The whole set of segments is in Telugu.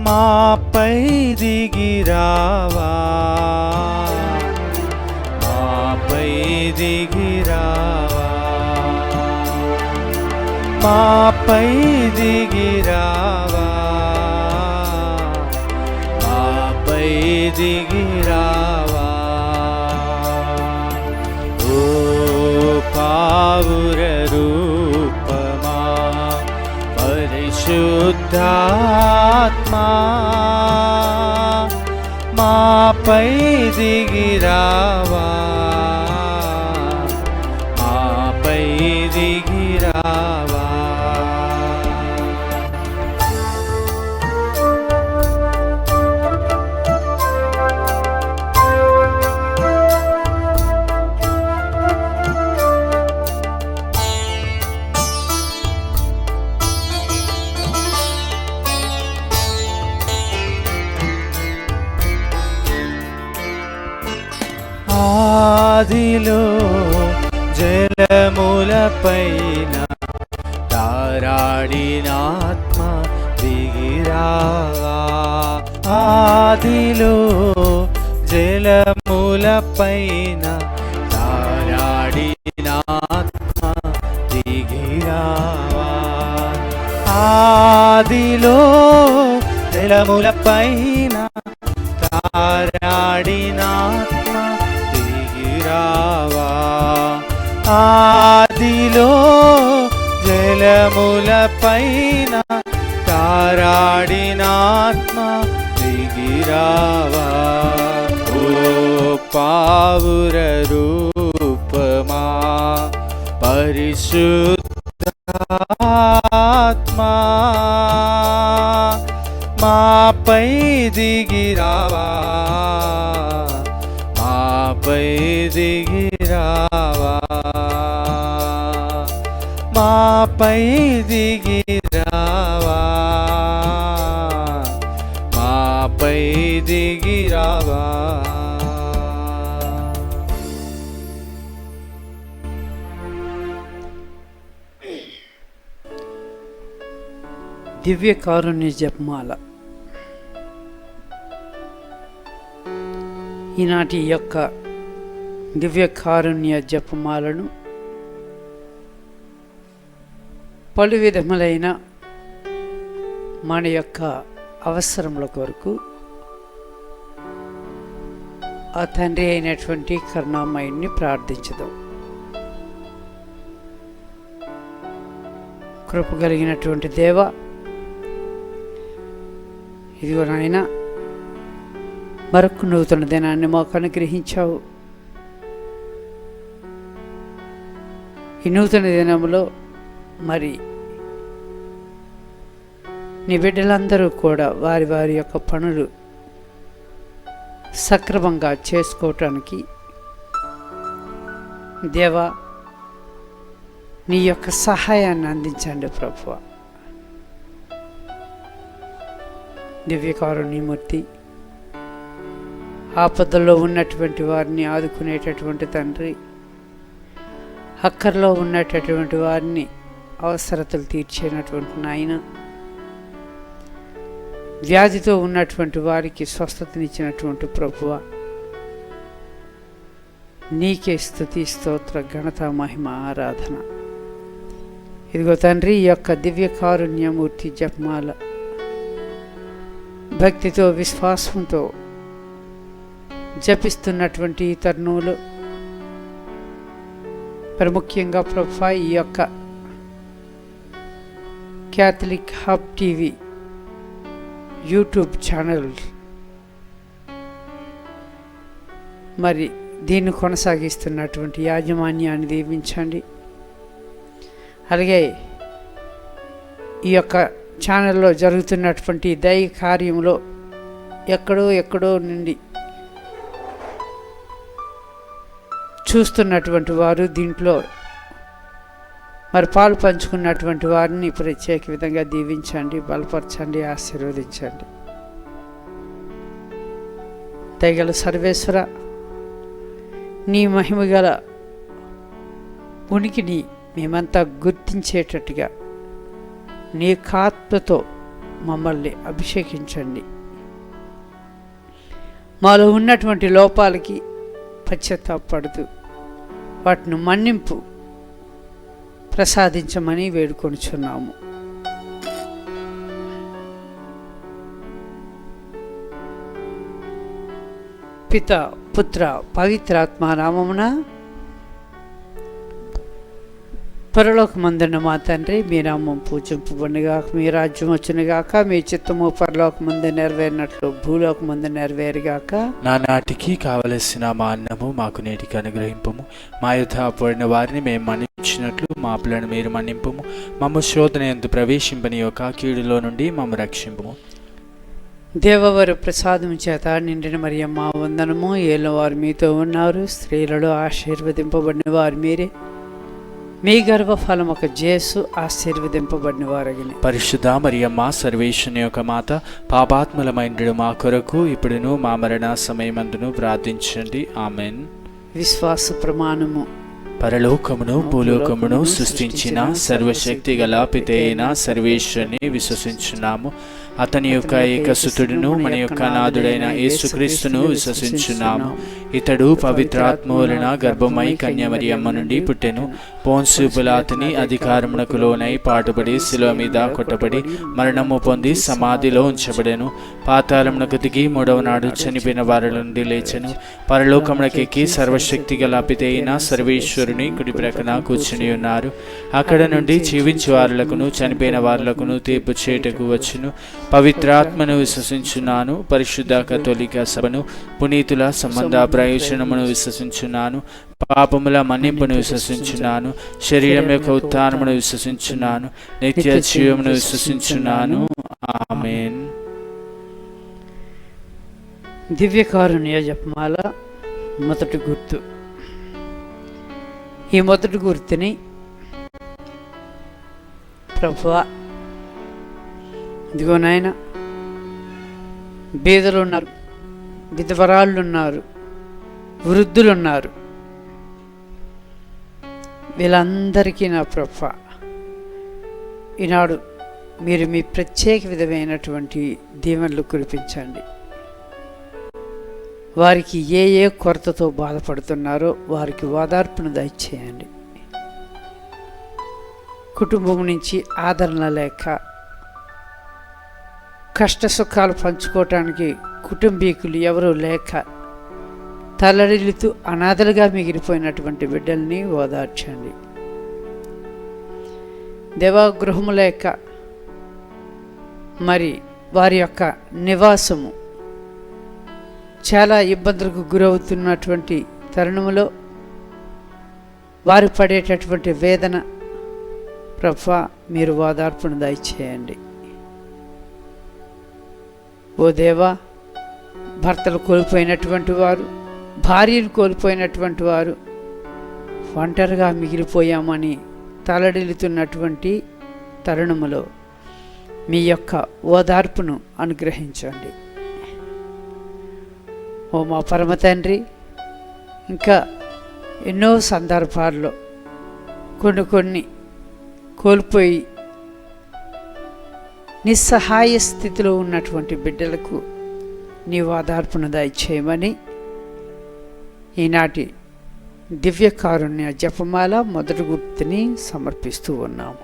మాపై దిగిరావా, మాపై దిగిరావా, మాపై దిగిరావా, మాపై దిగిరావా. ఓ పావుర రూపమా పరిశుద్ధాత్మా, మాపై దిగిరావా, మాపై దిగిరావా. ఆదిలో జలములపైన తారాడిన ఆత్మ దిగిరావా, ఆదిలో జలములపైన తారాడిన ఆత్మ దిగిరావా, ఆదిలో జలములపైన తారాడిన ఆత్మ దిగిరావా, ఆదిలో జలములపైన తారాడిన ఆత్మ దిగిరావా. ఓ పావుర రూపమా పరిశుద్ధాత్మా, మాపై దిగిరావా, మాపై దిగిరావా, మాపై దిగిరావా, మాపై దిగిరావా. దివ్య కారుణ్య జపమాల. ఈనాటి యొక్క దివ్య కారుణ్య జపమాలను పలు విధములైన మన యొక్క అవసరముల కొరకు ఆ తండ్రి అయినటువంటి కరుణామయుణ్ణి ప్రార్థించదాం. కృప కలిగినటువంటి దేవ, ఇదిగో నాయన మరొక నూతన దినాన్ని మాకు అనుగ్రహించావు. ఈ నూతన దినంలో మరి నీ బిడ్డలందరూ కూడా వారి వారి యొక్క పనులు సక్రమంగా చేసుకోవటానికి దేవా నీ యొక్క సహాయాన్ని అందించండి ప్రభువా. దివ్యకారుణ్యమూర్తి, ఆపదల్లో ఉన్నటువంటి వారిని ఆదుకునేటటువంటి తండ్రి, అక్కర్లో ఉన్నటువంటి వారిని అవసరతలు తీర్చేటటువంటి నాయన, వ్యాధితో ఉన్నటువంటి వారికి స్వస్థతనిచ్చినటువంటి ప్రభువ, నీకే స్తుతి స్తోత్ర ఘనత మహిమ ఆరాధన. ఇదిగో తండ్రి, ఈ యొక్క దివ్య కారుణ్యమూర్తి జపమాల భక్తితో విశ్వాసంతో జపిస్తున్నటువంటి ఈ తరుణంలో ప్రముఖ్యంగా ప్రభువా ఈ యొక్క Catholic hub TV YouTube channel మరి దీన్ని కొనసాగిస్తున్నటువంటి యాజమాన్యాన్ని దీవించండి. అలాగే ఈ యొక్క ఛానల్లో జరుగుతున్నటువంటి దైవ కార్యంలో ఎక్కడో నుండి చూస్తున్నటువంటి వారు, దీంట్లో మరి పాలు పంచుకున్నటువంటి వారిని ప్రత్యేక విధంగా దీవించండి, బలపరచండి, ఆశీర్వదించండి. దయగల సర్వేశ్వర, నీ మహిమగల ఉనికిని మేమంతా గుర్తించేటట్టుగా నీ ఆత్మతో మమ్మల్ని అభిషేకించండి. మాలో ఉన్నటువంటి లోపాలకి పశ్చాత్తాపడుతూ వాటిని మన్నింపు ప్రసాదించమని వేడుకొనుచున్నాము. పిత పుత్ర పవిత్రాత్మ నామమున. పరలోకమందున్న మా తండ్రి, మీ నామం పూజింపబడునుగాక, మీ రాజ్యం వచ్చునుగాక, మీ చిత్తము పరలోకమందు నెరవేరినట్లు భూలోకమందు నెరవేరుగాక. నానాటికి కావలసిన మా అన్నము మాకు నేటికి అనుగ్రహింపము. మా యుద్ధ పడిన వారిని మేము మన్నించినట్లు మా అప్పులను మీరు మన్నింపము. మమ్మ శోధన యందు ప్రవేశింపని యొక్క కీడులో నుండి మమ్మ రక్షింపము. దేవవర ప్రసాదం చేత నిండిన మరియమ్మ వందనము. ఏలినవారు మీతో ఉన్నారు, స్త్రీలలో ఆశీర్వదింపబడిన వారు మీరే, మీ గర్భఫలం ఒక జేసు ఆశీర్వదింపబడిన వారగిన. పరిశుద్ధ మరియమ్మ సర్వేశ్వరుని యొక్క మాత, పాపాత్ములమైండు మా కొరకు ఇప్పుడును మా మరణ సమయమందును ప్రార్థించండి. ఆమెన్. విశ్వాస ప్రమాణము. పరలోకమును భూలోకమును సృష్టించిన సర్వశక్తి గల పితైన సర్వేశ్వరుని విశ్వసించున్నాము. అతని యొక్క ఏకసుతుడును మన యొక్క నాథుడైన యేసుక్రీస్తును విశ్వసించున్నాము. ఇతడు పవిత్రాత్మ వలన గర్భమై కన్యమరియమ్మ నుండి పుట్టెను. పోన్సు పిలాతుని అధికారమునకు లోనై పాటుపడి శిలువ మీద కొట్టబడి మరణము పొంది సమాధిలో ఉంచబడెను. పాతాళమునకు దిగి మూడవ నాడు చనిపోయిన వారి నుండి లేచెను. పరలోకమునకెక్కి సర్వశక్తి గల పితైన సర్వేశ్వరుని కుడి ప్రక్కన కూర్చుని ఉన్నారు. అక్కడ నుండి జీవించే వారులకును చనిపోయిన వారులకును తీర్పు చేయుటకు వచ్చును. పవిత్రాత్మను విశ్వసించున్నాను. పరిశుద్ధ కథోలిక సభను, పునీతుల సంబంధ ప్రయోజనమును విశ్వసించున్నాను. పాపముల మన్నింపును విశ్వసించున్నాను. శరీరం యొక్క ఉత్థానమును విశ్వసించున్నాను. నిత్య జీవమును విశ్వసించున్నాను. ఆమేన్. దివ్యకారుణ్య జపమాల మొదటి గుర్తు. ఈ మొదటి గుర్తుని ప్రభువా, ఇదిగో నాయన, బీదలు ఉన్నారు, విధవరాళ్ళు ఉన్నారు, వృద్ధులు ఉన్నారు, వీళ్ళందరికీ నా ప్రభువా ఈనాడు మీరు మీ ప్రత్యేక విధమైనటువంటి దీవెనలు కురిపించండి. వారికి ఏ ఏ కొరతతో బాధపడుతున్నారో వారికి ఓదార్పును దయచేయండి. కుటుంబం నుంచి ఆదరణ లేక, కష్ట సుఖాలు పంచుకోవటానికి కుటుంబీకులు ఎవరూ లేక తల్లడిల్లుతూ అనాథలుగా మిగిలిపోయినటువంటి బిడ్డల్ని ఓదార్చండి. దేవాగృహము లేక మరి వారి యొక్క నివాసము చాలా ఇబ్బందులకు గురవుతున్నటువంటి తరుణంలో వారు పడేటటువంటి వేదన ప్రభువా మీరు ఓదార్పును దయచేయండి. ఓ దేవా, భర్తలు కోల్పోయినటువంటి వారు, భార్యను కోల్పోయినటువంటి వారు, ఒంటరిగా మిగిలిపోయామని తలడిల్లుతున్నటువంటి తరుణములో మీ యొక్క ఓదార్పును అనుగ్రహించండి. ఓ మా పరమ తండ్రి, ఇంకా ఎన్నో సందర్భాల్లో కొన్ని కోల్పోయి నిస్సహాయ స్థితిలో ఉన్నటువంటి బిడ్డలకు నీ ఓదార్పును దయచేయమని ఈనాటి దివ్యకారుణ్య జపమాల మొదటి గుర్తుని సమర్పిస్తూ ఉన్నాము.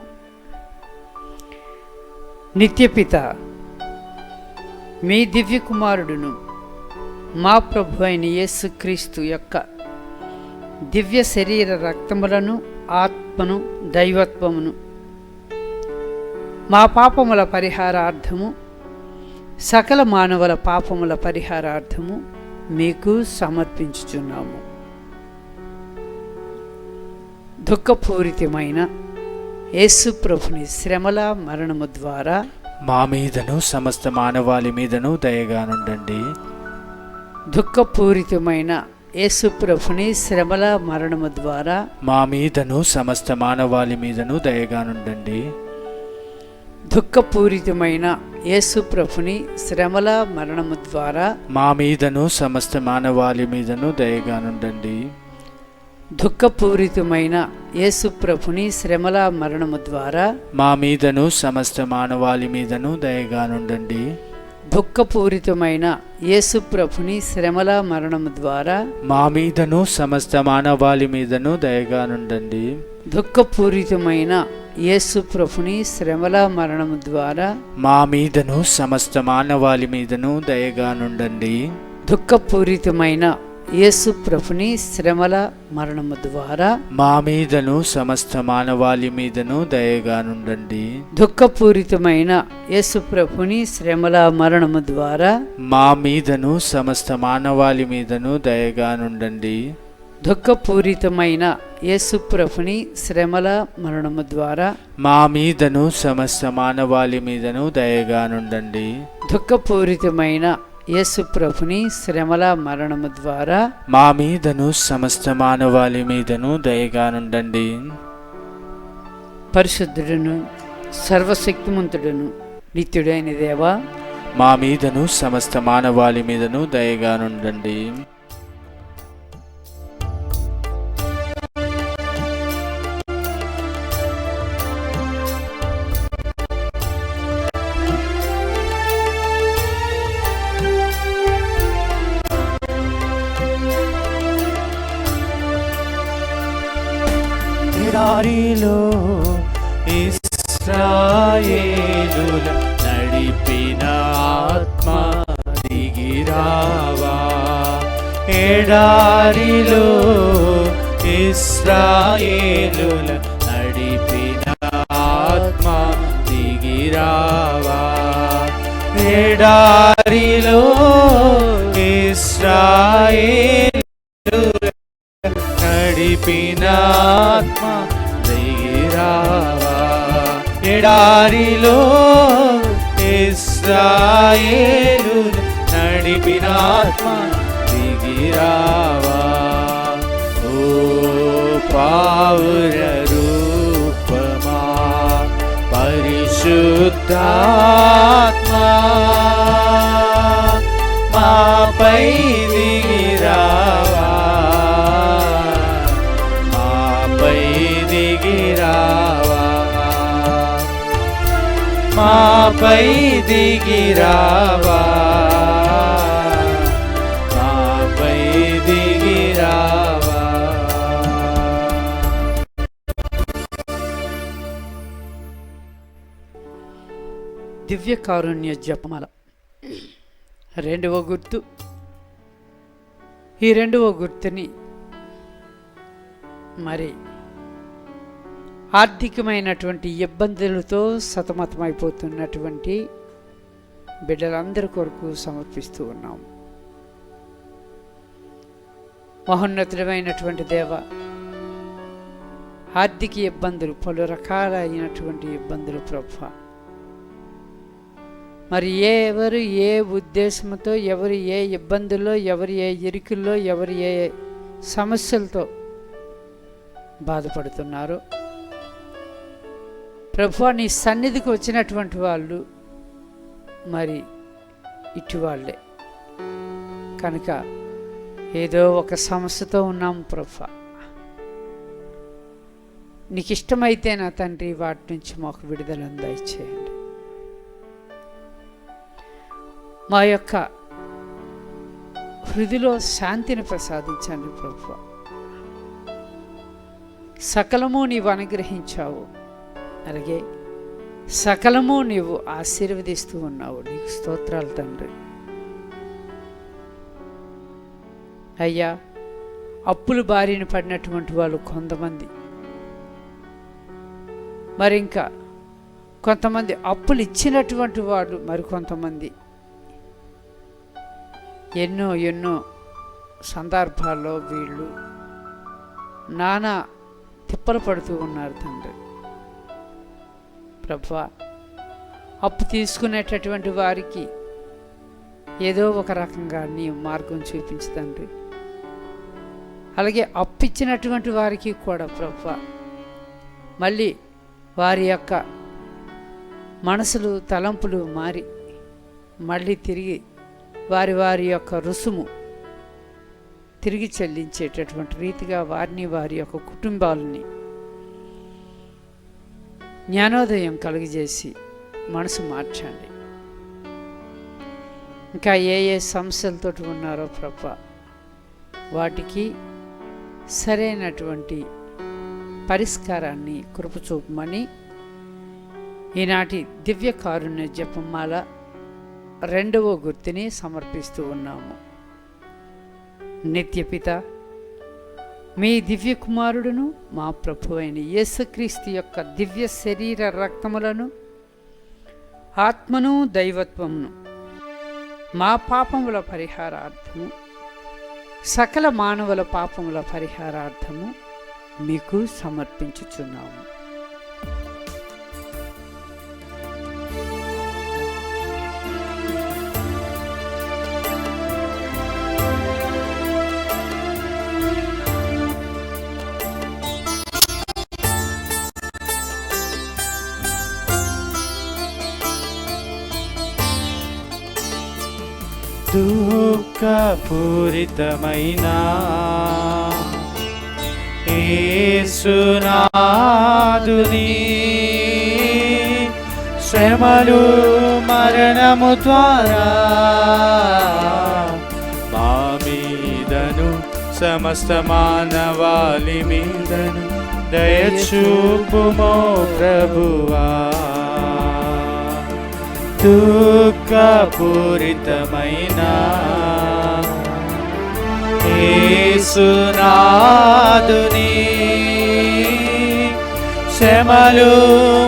నిత్యపిత, మీ దివ్య కుమారుడును మా ప్రభు అయిన యేసుక్రీస్తు యొక్క దివ్య శరీర రక్తములను, ఆత్మను, దైవత్వమును మా పాపముల పరిహారార్థము, సకల మానవుల పాపముల పరిహారార్థము మీకు సమర్పించుచున్నాము. దుఃఖపూరితమైన యేసు ప్రభుని శ్రమల మరణము ద్వారా మా మీదను సమస్త మానవాళి మీదను దయగానుండండి. దుఃఖపూరితమైన యేసు ప్రభుని శ్రమల మరణము ద్వారా మా మీదను సమస్త మానవాళి మీదను దయగానుండండి. దుఃఖపూరితమైన యేసు ప్రభుని శ్రమల మరణము ద్వారా మా మీదను సమస్త మానవాళి మీదను దయగానుండండి. దుఃఖపూరితమైన యేసు ప్రభుని శ్రమల మరణము ద్వారా మా మీదను సమస్త మానవాళి మీదను దయగా నుండండి. దుఃఖపూరితమైన యేసు ప్రభుని శ్రమల మరణము ద్వారా మా మీదను సమస్త మానవాళి మీదను దయగా నుండండి. దుఃఖపూరితమైన యేసు ప్రభుని శ్రమల మరణము ద్వారా మా మీదను సమస్త మానవాళి మీదను దయగా నుండండి. దుఃఖపూరితమైన యేసు ప్రభుని శ్రమల మరణము ద్వారా మా మీదను సమస్త మానవాళి మీదను దయగా నుండండి. దుఃఖపూరితమైన యేసు ప్రభుని శ్రమల మరణము ద్వారా మా మీదను సమస్త మానవాళి మీదను దయగా నుండండి. దుఃఖపూరితమైన యేసు ప్రభుని శ్రమల మరణము ద్వారా మా మీదను సమస్త మానవాళి మీదను దయగా నుండండి. దుఃఖపూరితమైన యేసు ప్రభుని శ్రమల మరణము ద్వారా మా మీదను సమస్త మానవాళి మీదను దయగా నుండండి. పరిశుద్ధుడును సర్వశక్తిమంతుడును నిత్యుడైన దేవా, మా మీదను సమస్త మానవాళి మీదను దయగా నుండండి. దారిలో ఇశ్రాయేలుల నడిపిన ఆత్మ దిగిరావా. ఎడారిలో ఇశ్రాయేలుల నడిపిన ఆత్మ దిగిరావా. ఎడారిలో ఇశ్రాయేలుల నడిపిన ఆత్మ దిగిరావా. ఎడారిలో ఇశ్రాయేలు నడిపిన ఆత్మ దిగిరావా. ఓ పావుర రూపమా పరిశుద్ధాత్మా, మాపై దిగిరావా. మాపై దిగిరావా. మాపై దిగిరావా. దివ్య కారుణ్య జపమాల రెండవ గుర్తు. ఈ రెండవ గుర్తుని మరి ఆర్థికమైనటువంటి ఇబ్బందులతో సతమతమైపోతున్నటువంటి బిడ్డలందరి కొరకు సమర్పిస్తూ ఉన్నాం. మహోన్నతుడమైనటువంటి దేవ, ఆర్థిక ఇబ్బందులు, పలు రకాలైనటువంటి ఇబ్బందులు ప్రభువా, మరి ఎవరు ఏ ఉద్దేశంతో, ఎవరు ఏ ఇబ్బందుల్లో, ఎవరు ఏ ఇరుకుల్లో, ఎవరు ఏ సమస్యలతో బాధపడుతున్నారో ప్రభువా, నీ సన్నిధికి వచ్చినటువంటి వాళ్ళు మరి ఇటు వాళ్ళే కనుక ఏదో ఒక సమస్యతో ఉన్నాం ప్రభువా. నీకు ఇష్టమైతే నా తండ్రి వాటి నుంచి మాకు విడుదలను దయచేయండి. మా యొక్క హృదిలో శాంతిని ప్రసాదించండి ప్రభువా. సకలము నీవు అనుగ్రహించావు, అలాగే సకలము నీవు ఆశీర్వదిస్తూ ఉన్నావు. నీకు స్తోత్రాలు తండ్రి. అయ్యా, అప్పులు బారిన పడినటువంటి వాళ్ళు కొంతమంది, మరి ఇంకా కొంతమంది అప్పులు ఇచ్చినటువంటి వాళ్ళు మరికొంతమంది ఎన్నో ఎన్నో సందర్భాల్లో వీళ్ళు నానా తిప్పలు పడుతూ ఉన్నారు తండ్రి. ప్రభువా, అప్పు తీసుకునేటటువంటి వారికి ఏదో ఒక రకంగా నీ మార్గం చూపించు తండ్రి. అలాగే అప్పు ఇచ్చినటువంటి వారికి కూడా ప్రభువా, మళ్ళీ వారి యొక్క మనసులు తలంపులు మారి మళ్ళీ తిరిగి వారి వారి యొక్క రుసుము తిరిగి చెల్లించేటటువంటి రీతిగా వారిని, వారి యొక్క కుటుంబాలని జ్ఞానోదయం కలుగజేసి మనసు మార్చండి. ఇంకా ఏ ఏ సమస్యలతో ఉన్నారో ప్రభా, వాటికి సరైనటువంటి పరిష్కారాన్ని కృప చూపమని ఈనాటి దివ్య కారుణ్య జపమాల 2వ గుర్తుని సమర్పిస్తూ ఉన్నాము. నిత్యపిత, మీ దివ్య కుమారుడును మా ప్రభు అయిన యేసుక్రీస్తు యొక్క దివ్య శరీర రక్తములను, ఆత్మను, దైవత్వమును మా పాపముల పరిహారార్థము, సకల మానవుల పాపముల పరిహారార్థము మీకు సమర్పించుచున్నాము. దుఃఖపూరితమైన యేసునాథుని శ్రమలు మరణము ద్వారా మా మీదను సమస్త మానవాళి మీదను దయచూపుమో ప్రభువా. దుఃఖపూరితమైన యేసునాథుని శ్రమలు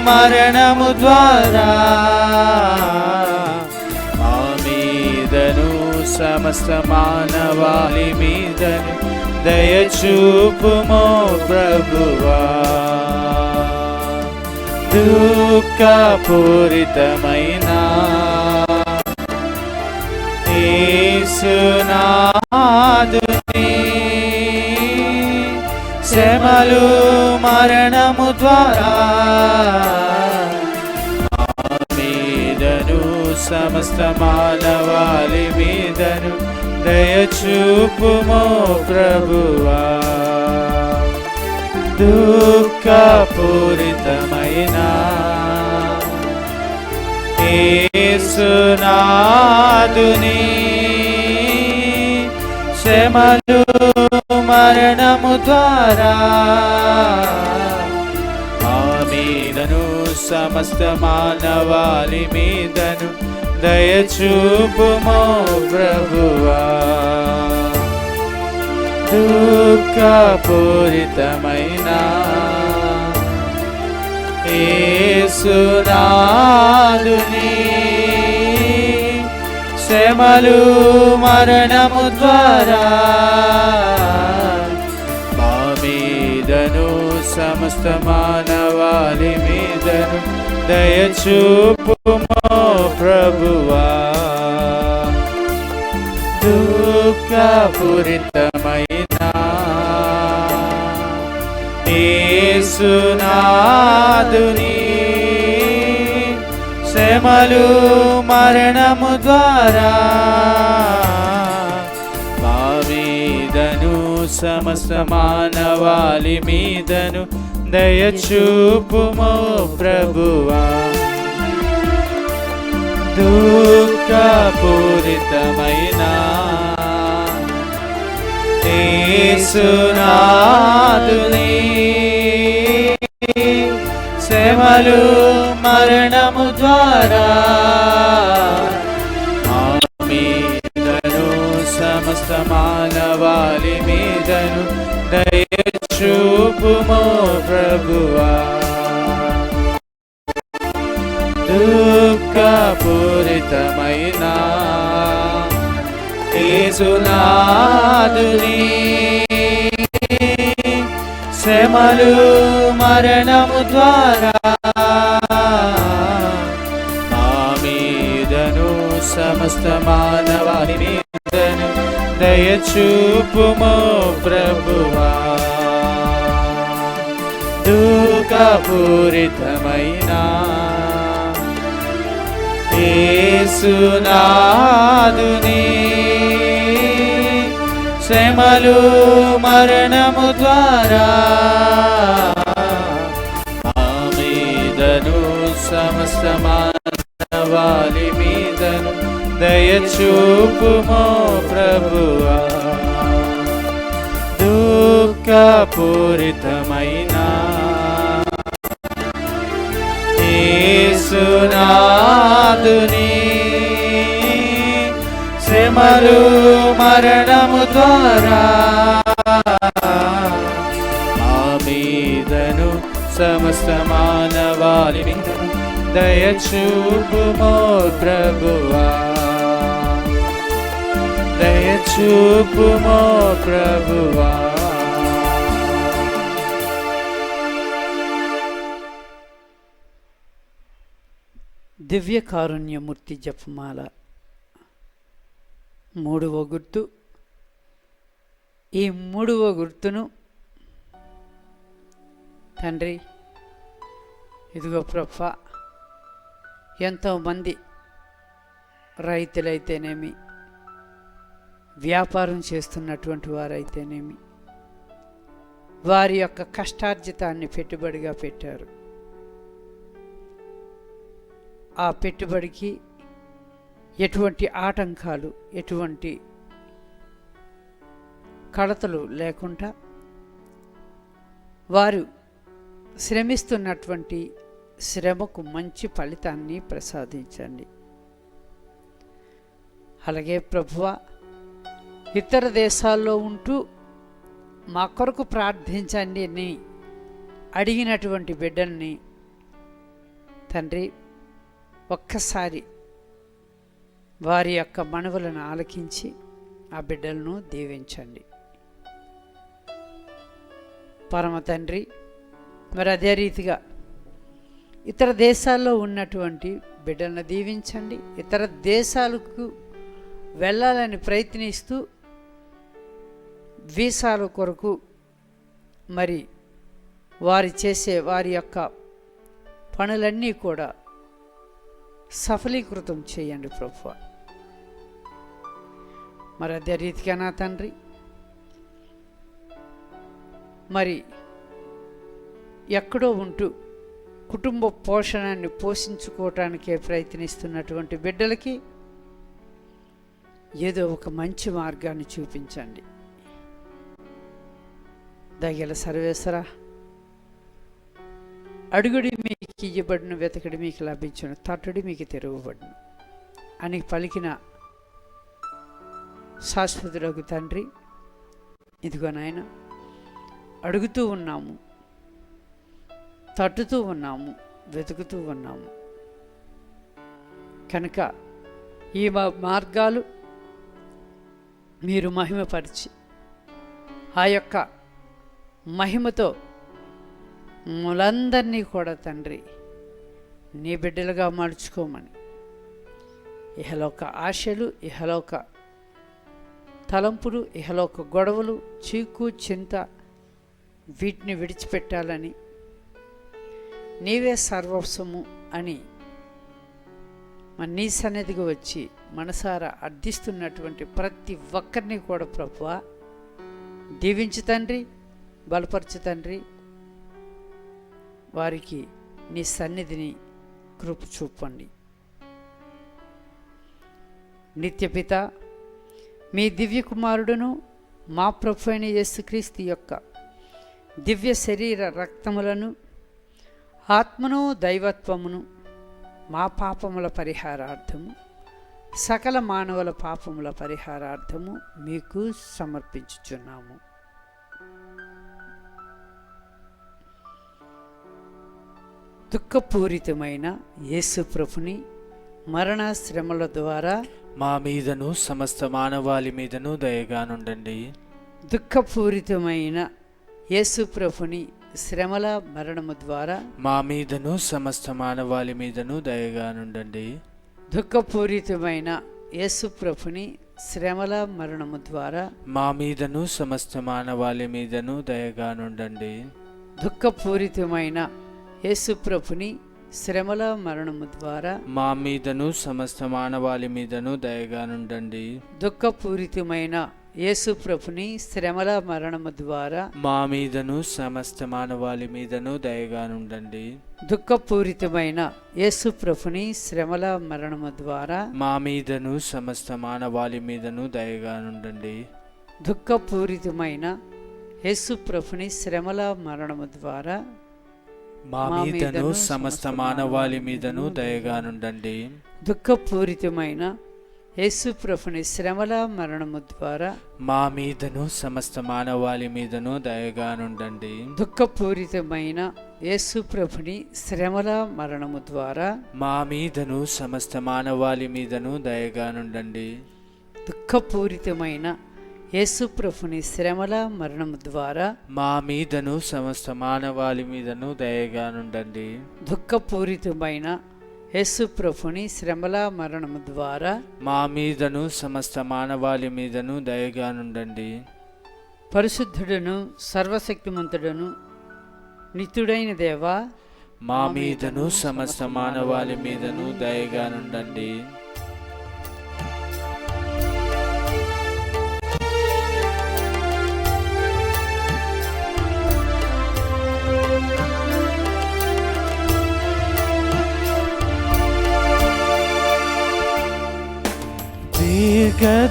మరణము ద్వారా మా మీదను సమస్త మానవాళి మీదను దయచూపుమో ప్రభువా. దుఃఖపూరితమైన యేసునాథుని శ్రమలు మరణము ద్వారా మా మీదను సమస్త మానవాళి మీదను దయచూపుమో ప్రభువా. దుఃఖపూరితమైన యేసునాథుని శ్రమలు మరణము ద్వారా మా మీదను సమస్త మానవాళి మీదను దయచూపుమో ప్రభువా. దుఃఖపూరితమైన యేసునాథుని శ్రమలు మరణము ద్వారా మా మీదను సమస్త మానవాళి మీదను దయచూపుమో ప్రభువా. దుఃఖపూరితమైన యేసునాథుని శ్రమలు మరణము ద్వారా మా మీదను సమస్త మానవాళి మీదను దయచూపుమో ప్రభువా. దుఃఖపూరితమైన యేసునాథుని శ్రమలు మరణము ద్వారా మా మీదను సమస్త మానవాళి మీదను దయచూపుమో ప్రభువా. దుఃఖపూరితమైన యేసునాథుని శ్రమలు మరణము ద్వారా మా మీదను సమస్త మానవాళి మీదను దయచూపుమో ప్రభువా. దుఃఖపూరితమైన యేసునాథుని శ్రమలు శ్రమలు మరణము ద్వారా మా మీదను సమస్త మానవాళి మీదను దయచూపుమో ప్రభువా. దుఃఖపూరితమైన యేసునాథుని శ్రమలు మరణము ద్వారా మా మీదను సమస్త మానవాళి మీదను దయచూపుమో ప్రభువా. దయచూపుమో ప్రభువా. దివ్య కారుణ్యమూర్తి జపమాల మూడవ గుర్తు. ఈ మూడవ గుర్తును తండ్రి ఇదిగో ప్రభా, ఎంతోమంది రైతులైతేనేమి, వ్యాపారం చేస్తున్నటువంటి వారైతేనేమి, వారి యొక్క కష్టార్జితాన్ని పెట్టుబడిగా పెట్టారు. ఆ పెట్టుబడికి ఎటువంటి ఆటంకాలు, ఎటువంటి కడతలు లేకుండా వారు శ్రమిస్తున్నటువంటి శ్రమకు మంచి ఫలితాన్ని ప్రసాదించండి. అలాగే ప్రభువా, ఇతర దేశాల్లో ఉంటూ మా కొరకు ప్రార్థించండి అని అడిగినటువంటి బిడ్డల్ని తండ్రి ఒక్కసారి వారి యొక్క మనవులను ఆలకించి ఆ బిడ్డలను దీవించండి. పరమ తండ్రి, మరి అదే రీతిగా ఇతర దేశాల్లో ఉన్నటువంటి బిడ్డలను దీవించండి. ఇతర దేశాలకు వెళ్ళాలని ప్రయత్నిస్తూ వీసాల కొరకు మరి వారి చేసే వారి యొక్క పనులన్నీ కూడా సఫలీకృతం చేయండి ప్రభువా. మరి అదే రీతిగా నా తండ్రి, మరి ఎక్కడో ఉంటూ కుటుంబ పోషణాన్ని పోషించుకోవటానికే ప్రయత్నిస్తున్నటువంటి బిడ్డలకి ఏదో ఒక మంచి మార్గాన్ని చూపించండి. దయగల సర్వేశ్వరా, అడుగుడి మీకు ఇయ్యబడిన, వెతకడి మీకు లభించిన, తట్టుడి మీకు తెరవబడిన అని పలికిన శాశ్వతులకు తండ్రి, ఇదిగో నాయన అడుగుతూ ఉన్నాము, తట్టుతూ ఉన్నాము, వెతుకుతూ ఉన్నాము కనుక ఈ మార్గాలు మీరు మహిమపరిచి ఆ యొక్క మహిమతో మూలందరినీ కూడా తండ్రి నీ బిడ్డలుగా మార్చుకోమని, ఇహలోక ఆశలు, ఇహలోక తలంపులు, ఇహలోక గొడవలు, చీకు చింత వీటిని విడిచిపెట్టాలని, నీవే సర్వస్వము అని మన నీ సన్నిధికి వచ్చి మనసారా అర్థిస్తున్నటువంటి ప్రతి ఒక్కరిని కూడా ప్రభువా దీవించు తండ్రి, బలపరచు తండ్రి. వారికి నీ సన్నిధిని కృప చూపండి. నిత్యపిత మీ దివ్య కుమారుడును మా ప్రభు అయిన యేసుక్రీస్తు యొక్క దివ్య శరీర రక్తములను, ఆత్మను, దైవత్వమును మా పాపముల పరిహారార్థము, సకల మానవుల పాపముల పరిహారార్థము మీకు సమర్పించుచున్నాము. దుఃఖపూరితమైన యేసు ప్రభుని మరణ శ్రమల ద్వారా మా మీదను సమస్త మానవాళి మీదను దయగానుండండి. దుఃఖపూరితమైన యేసు ప్రభుని శ్రమల మరణము ద్వారా మా మీదను సమస్త మానవాళి మీదను దయగానుండండి. దుఃఖపూరితమైన యేసు ప్రభుని శ్రమల మరణము ద్వారా మా మీదను సమస్త మానవాళి మీదను దయగానుండండి. దుఃఖపూరితమైన యేసు ప్రభుని శ్రమల మరణము ద్వారా మా మీదను సమస్త మానవాళి మీదను దయగానుండండి. దుఃఖపూరితమైన యేసు ప్రభుని శ్రమల మరణము ద్వారా మా మీదను సమస్త మానవాళి మీదను దయగా నుండండి. దుఃఖపూరితమైన యేసు ప్రభుని శ్రమల మరణము ద్వారా మా మీదను సమస్త మానవాళి మీదను దయగా నుండండి. దుఃఖపూరితమైన యేసు ప్రభుని శ్రమల మరణము ద్వారా మా మీదను సమస్త మానవాళి మీదను దయగా నుండండి. దుఃఖపూరితమైన యేసు ప్రభుని శ్రమల మరణము ద్వారా మా మీదను సమస్త మానవాళి మీదను దయగా నుండండి. దుఃఖపూరితమైన యేసు ప్రభుని శ్రమల మరణము ద్వారా మా మీదను సమస్త మానవాళి మీదను దయగా నుండండి. దుఃఖపూరితమైన యేసు ప్రభుని శ్రమల మరణము ద్వారా మా మీదను సమస్త మానవాళి మీదను దయగా నుండండి. దుఃఖపూరితమైన యేసు ప్రభుని శ్రమల మరణము ద్వారా మా మీదను సమస్త మానవాళి మీదను దయగా నుండండి. పరిశుద్ధుడును సర్వశక్తిమంతుడును నిత్యుడైన దేవా మా మీదను సమస్త మానవాళి మీదను దయగా నుండండి.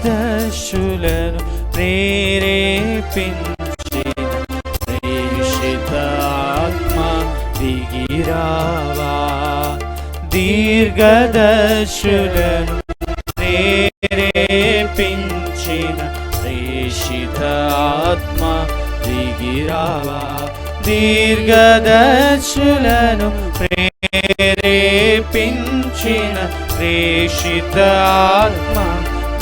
దీర్ఘదర్శులను ప్రేరేపించిన ప్రేషిత ఆత్మ దిగిరావా. దీర్ఘదర్శులను ప్రేరేపించిన ప్రేషిత ఆత్మ దిగిరావా. దీర్ఘదర్శులను ప్రేరేపించిన ప్రేషిత ఆత్మ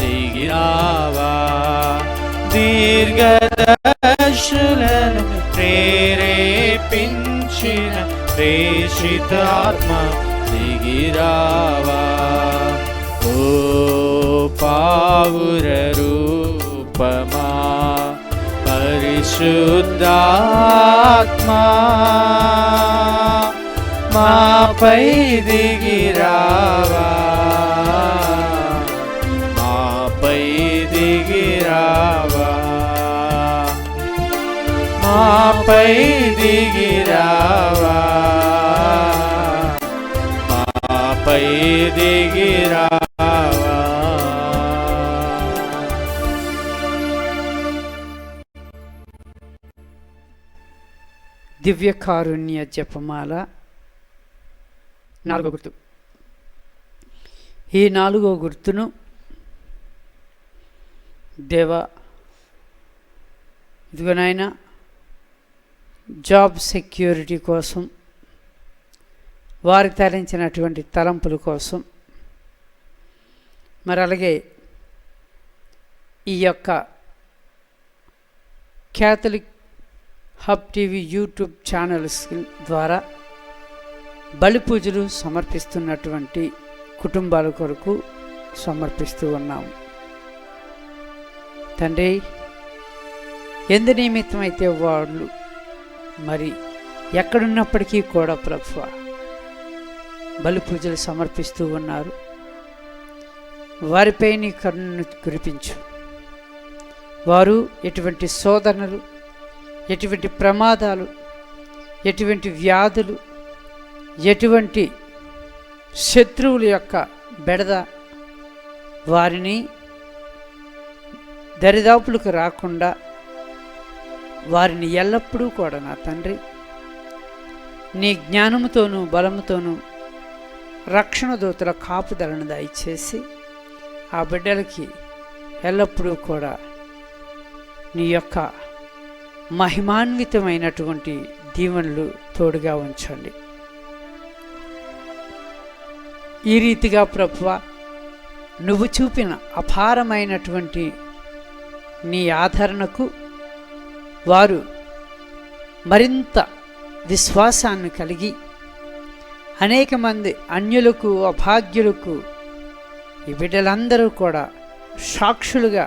దిగిరావా. దీర్ఘదర్శులను ప్రేరేపించిన ప్రేషిత ఆత్మ దిగిరావా. ఓ పావుర రూపమా పరిశుద్ధాత్మా మాపై దిగిరావా. మాపై దిగిరావా. మాపై దిగిరావా. మాపై దిగిరావా. దివ్యకారుణ్య జపమాల 4వ గుర్తు. ఈ 4వ గుర్తును దేవా ఇదిగో నాయనా జాబ్ సెక్యూరిటీ కోసం వారి తరించినటువంటి తలంపుల కోసం మరి అలాగే ఈ యొక్క Catholic hub TV YouTube channels ద్వారా బలి పూజలు సమర్పిస్తున్నటువంటి కుటుంబాల కొరకు సమర్పిస్తూ ఉన్నాము తండ్రి. ఎందు నిమిత్తమైతే వాళ్ళు మరి ఎక్కడున్నప్పటికీ కూడా ప్రభువా బలి పూజలు సమర్పిస్తూ ఉన్నారు. వారిపై నీ కరుణను కురిపించు. వారు ఎటువంటి శోధనలు, ఎటువంటి ప్రమాదాలు, ఎటువంటి వ్యాధులు, ఎటువంటి శత్రువుల యొక్క బెడద వారిని దరిదాపులకు రాకుండా వారిని ఎల్లప్పుడూ కూడా నా తండ్రి నీ జ్ఞానముతోనూ బలముతోనూ రక్షణ దూతల కాపుదలను దయచేసి ఆ బిడ్డలకి ఎల్లప్పుడూ కూడా నీ యొక్క మహిమాన్వితమైనటువంటి దీవెనలు తోడుగా ఉంచండి. ఈ రీతిగా ప్రభువా నువ్వు చూపిన అపారమైనటువంటి నీ ఆదరణకు వారు మరింత విశ్వాసాన్ని కలిగి అనేక మంది అన్యులకు అభాగ్యులకు ఈ బిడ్డలందరూ కూడా సాక్షులుగా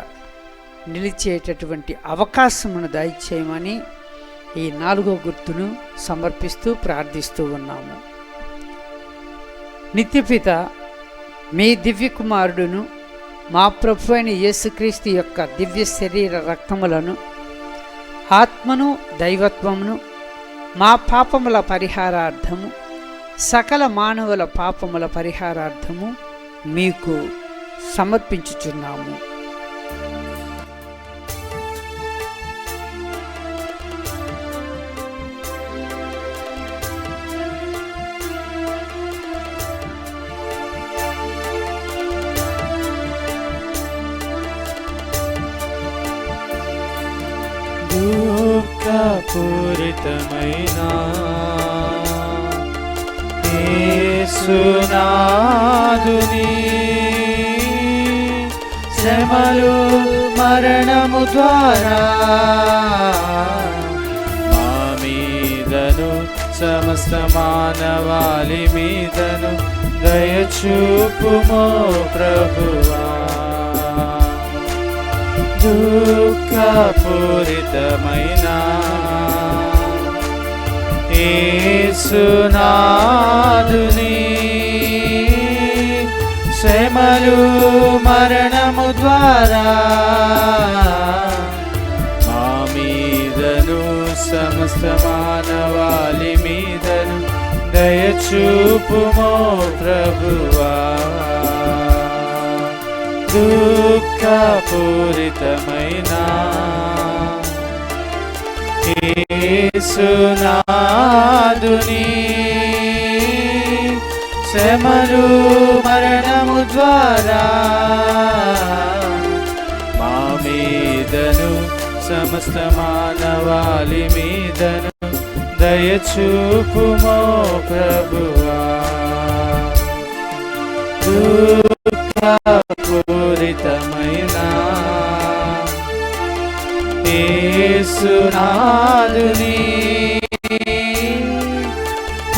నిలిచేటటువంటి అవకాశమును దయచేయమని ఈ 4వ గుర్తును సమర్పిస్తూ ప్రార్థిస్తూ ఉన్నాము. నిత్యపిత మీ దివ్య కుమారుడును మా ప్రభు అయిన యేసుక్రీస్తు యొక్క దివ్య శరీర రక్తములను, ఆత్మను, దైవత్వమును మా పాపముల పరిహారార్థము, సకల మానవుల పాపముల పరిహారార్థము మీకు సమర్పించుచున్నాము. దుఃఖపూరితమైన యేసునాథుని శ్రమలు మరణము ద్వారా మా మీదను సమస్త మానవాళి మీదను దయచూపుమో ప్రభువా. దుఃఖపూరితమైన యేసునాథుని శ్రమలు మరణము ద్వారా మా మీదను సమస్త మానవాళి మీదను దయచూపుమో ప్రభువా. దుఃఖపూరితమైన యేసునాథుని శ్రమలు మరణము ద్వారా మా మీదను సమస్త మానవాళి మీదను దయచూపుమో ప్రభువా. దుఃఖపూరితమైన యేసునాథుని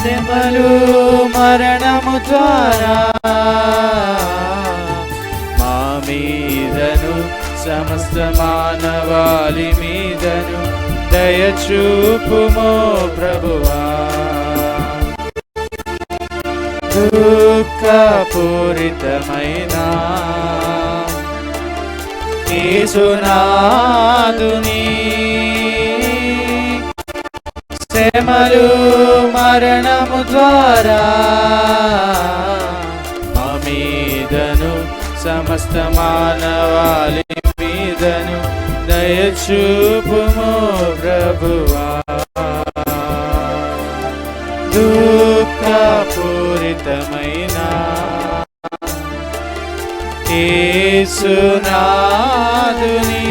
శ్రమలు మరణము ద్వారా మా మీదను సమస్త మానవాళి మీదను దయచూపుమో ప్రభువా. దుఃఖపూరితమైన యేసునాథుని శ్రమలు మరణము ద్వారా మా మీదను సమస్త మానవాళి మీదను దయచూపుమో ప్రభువా. దుఃఖపూరితమైన యేసునాథుని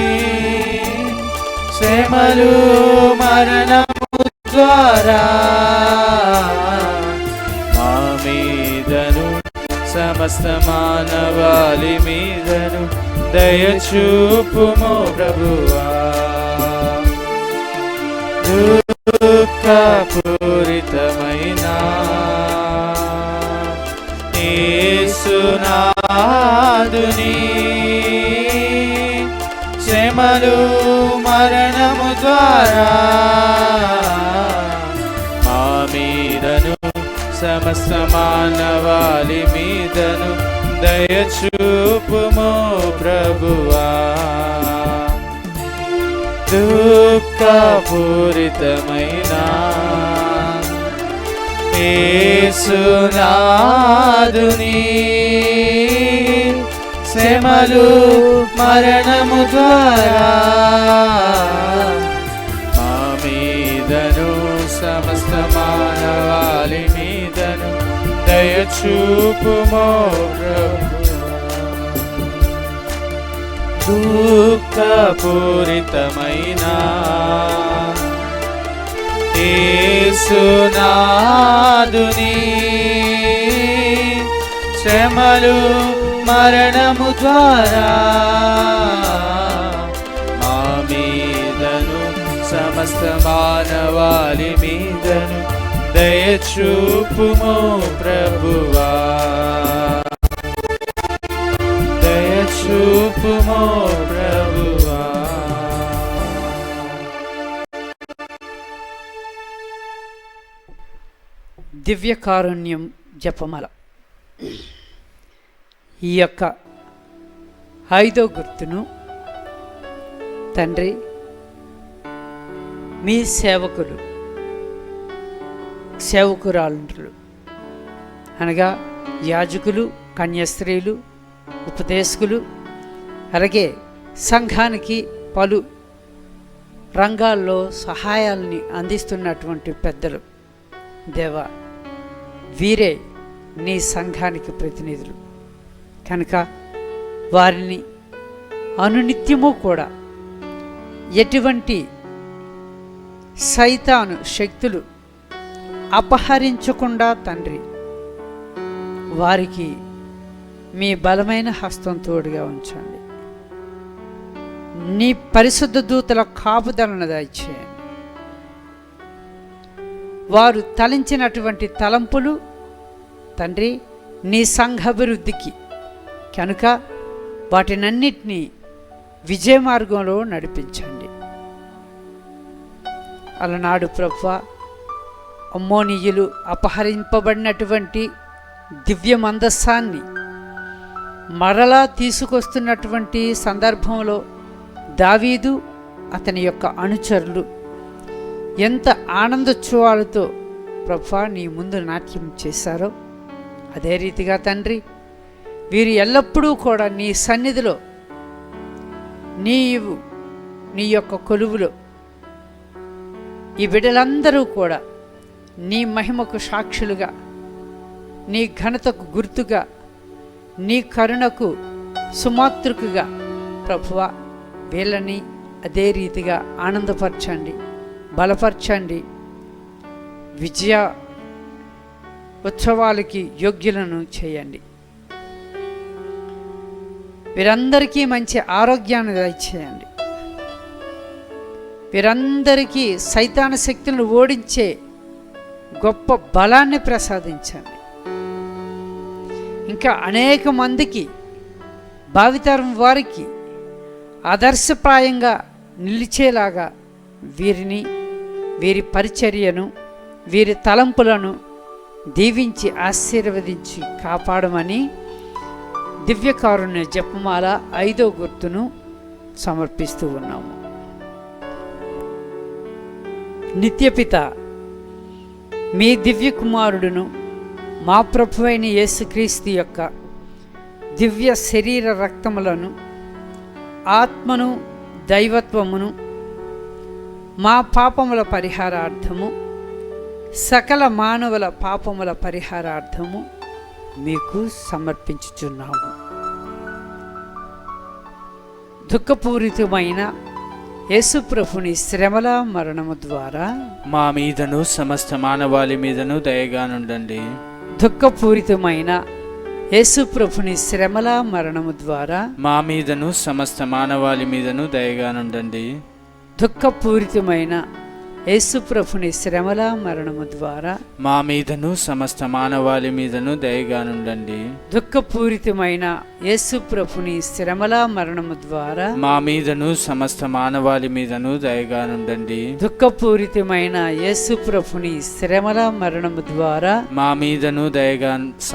శ్రమలు మరణము ద్వారా మా మీదను సమస్త మానవాళి మీదను దయచూపుమో ప్రభువా. దుఃఖపూరితమైన యేసునాథుని శ్రమలు మరణము ద్వారా మా మీదను సమస్త మానవాళి మీదను దయచూపుమో ప్రభువా. దుఃఖపూరితమైన యేసునాథుని శ్రమలు మరణము ద్వారా మా మీదను సమస్త మానవాళి మీదను దయచూపుమో ప్రభువా. దుఃఖపూరితమైన యేసునాథుని శ్రమలు మరణము ద్వారా మా మీదను సమస్త మానవాళి మీదను దయచూపుమో ప్రభువా. దయచూపుమో ప్రభువా. దివ్యకారుణ్యం జపమల. ఈ యొక్క 5వ గుర్తును తండ్రి మీ సేవకురాలు అనగా యాజకులు, కన్యాస్త్రీలు, ఉపదేశకులు, అలాగే సంఘానికి పలు రంగాల్లో సహాయాల్ని అందిస్తున్నటువంటి పెద్దలు, దేవా వీరే నీ సంఘానికి ప్రతినిధులు కనుక వారిని అనునిత్యము కూడా ఎటువంటి సైతాను శక్తులు అపహరించకుండా తండ్రి వారికి మీ బలమైన హస్తం తోడుగా ఉంచండి. నీ పరిశుద్ధ దూతల కాపుదలను దయచేయండి. వారు తలంచినటువంటి తలంపులు తండ్రి నీ సంఘాభివృద్ధికి కనుక వాటినన్నిటినీ విజయ మార్గంలో నడిపించండి. అలనాడు ప్రభువా అమ్మోనీయులు అపహరింపబడినటువంటి దివ్య మందస్సాన్ని మరలా తీసుకొస్తున్నటువంటి సందర్భంలో దావీదు అతని యొక్క అనుచరులు ఎంత ఆనందోత్సవాలతో ప్రభువా నీ ముందు నాట్యం చేశారో అదే రీతిగా తండ్రి వీరు ఎల్లప్పుడూ కూడా నీ సన్నిధిలో నీ యొక్క కొలువులో ఈ బిడ్డలందరూ కూడా నీ మహిమకు సాక్షులుగా, నీ ఘనతకు గుర్తుగా, నీ కరుణకు సుమాతృకుగా ప్రభువా వీళ్ళని అదే రీతిగా ఆనందపరచండి, బలపరచండి. విజయ ఉత్సవాలకి యోగ్యులను చేయండి. వీరందరికీ మంచి ఆరోగ్యాన్ని దయచేయండి. వీరందరికీ సైతాన శక్తులను ఓడించే గొప్ప బలాన్ని ప్రసాదించండి. ఇంకా అనేక మందికి భావితరం వారికి ఆదర్శప్రాయంగా నిలిచేలాగా వీరి పరిచర్యను, వీరి తలంపులను దీవించి ఆశీర్వదించి కాపాడమని దివ్యకారుణ్య జపమాల 5వ గుర్తును సమర్పిస్తూ ఉన్నాము. నిత్యపిత మీ దివ్య కుమారుడును మా ప్రభువైన యేసుక్రీస్తు యొక్క దివ్య శరీర రక్తములను, ఆత్మను, దైవత్వమును మా పాపముల పరిహారార్థము, సకల మానవుల పాపముల పరిహారార్థము మీకు సమర్పించుచున్నాము. దుఃఖపూరితమైన యేసుప్రభుని శ్రమల మరణము ద్వారా మా మీదను సమస్త మానవాళి మీదను దయగానుండండి. దుఃఖపూరితమైన యేసుప్రభుని శ్రమల మరణము ద్వారా మా మీదను సమస్త మానవాళి మీదను దయగానుండండి. దుఃఖపూరితమైన యేసుప్రభుని శ్రమల మరణము ద్వారా మా మీదను సమస్త మానవాళి మీదను దయగానుండండి. దుఃఖపూరితమైన యేసుప్రభుని శ్రమల మరణము ద్వారా మా మీదను సమస్త మానవాళి మీదను దయగానుండండి. దుఃఖపూరితమైన యేసుప్రభుని శ్రమల మరణము ద్వారా మా మీదను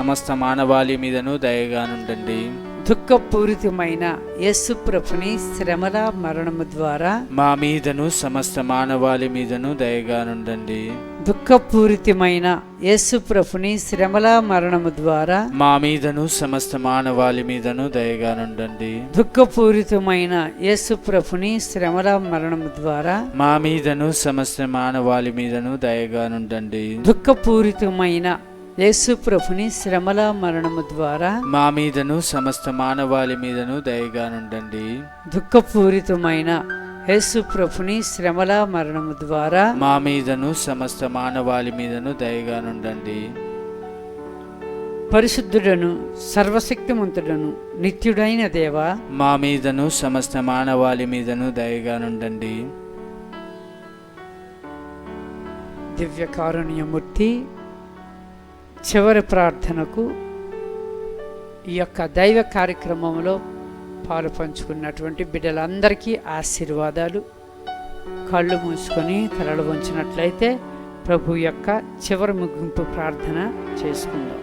సమస్త మానవాళి మీదను దయగానుండండి. దుఃఖపూరితమైన యేసుప్రభుని శ్రమల మరణము ద్వారా మా మీదను సమస్త మానవాళి మీదను దయగానుండండి. దుఃఖపూరితమైన యేసుప్రభుని శ్రమల మరణము ద్వారా మా మీదను సమస్త మానవాళి మీదను దయగానుండండి. దుఃఖపూరితమైన యేసుప్రభుని శ్రమల మరణము ద్వారా మా మీదను సమస్త మానవాళి మీదను దయగానుండండి. దుఃఖపూరితమైన యేసుప్రభుని శ్రమల మరణము ద్వారా మా మీదను సమస్త మానవాళి మీదను దయగానుండండి. దుఃఖపూరితమైన యేసుప్రభుని శ్రమల మరణము ద్వారా మా మీదను సమస్త మానవాళి మీదను దయగానుండండి. పరిశుద్ధుడను సర్వశక్తిమంతుడను నిత్యుడైన దేవా మా మీదను సమస్త మానవాళి మీదను దయగానుండండి. దివ్య కారుణ్యమూర్తి చివరి ప్రార్థనకు ఈ యొక్క దైవ కార్యక్రమంలో పాలు పంచుకున్నటువంటి బిడ్డలందరికీ ఆశీర్వాదాలు. కళ్ళు మూసుకొని తలలు వంచినట్లయితే ప్రభు యొక్క చివరి ముగింపు ప్రార్థన చేసుకుందాం.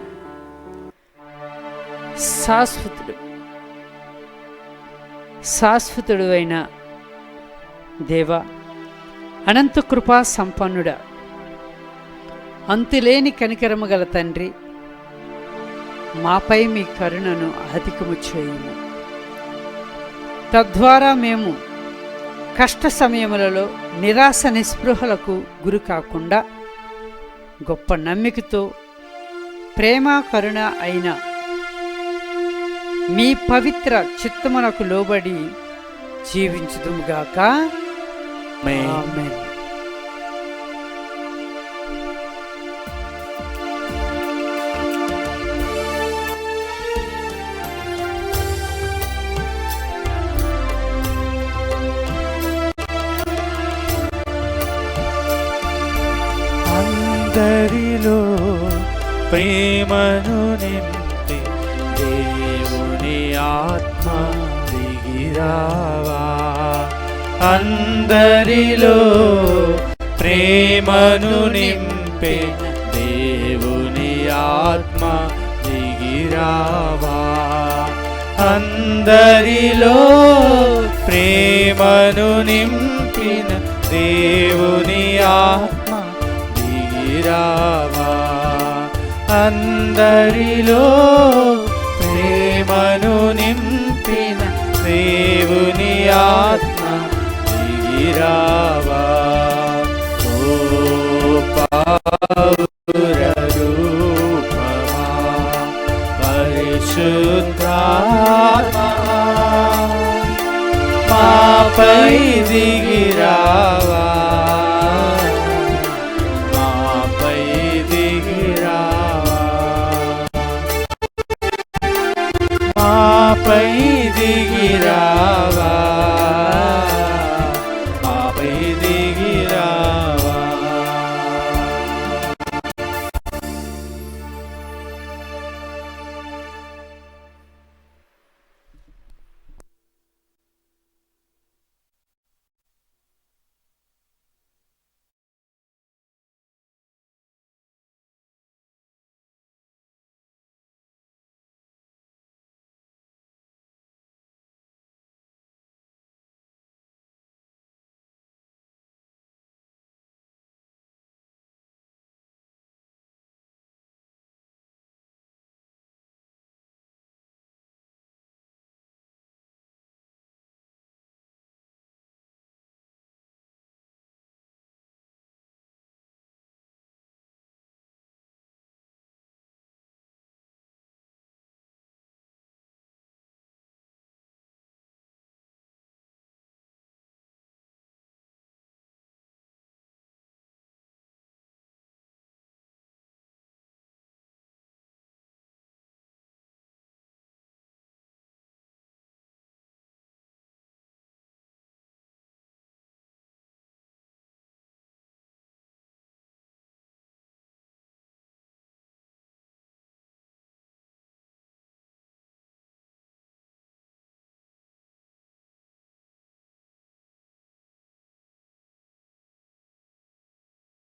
శాశ్వతుడు శాశ్వతుడు అయిన దేవ, అనంత కృపా సంపన్నుడా, అంతులేని కనికరము గల తండ్రి, మాపై మీ కరుణను అధికము చేయుము. తద్వారా మేము కష్ట సమయములలో నిరాశ నిస్పృహలకు గురి కాకుండా గొప్ప నమ్మికతో ప్రేమ కరుణ అయిన మీ పవిత్ర చిత్తమునకు లోబడి జీవించుదుముగాక. ఆమేన్. అందరిలో ప్రేమను నింపి దేవుని ఆత్మ దిగిరావా. అందరిలో ప్రేమను నింపే దేవుని ఆత్మ దిగిరావా. అందరిలో ప్రేమను నింపిన దేవుని ఆత్మ దిగిరావా. అందరిలో ప్రేమను నింపిన దేవుని ఆత్మ దిగిరావా. ఓ పౌర రూపమా పరిశుద్ధాత్మా, మాపై దిగిరావా. మాపై దిగిరావా. మాపై దిగిరావా.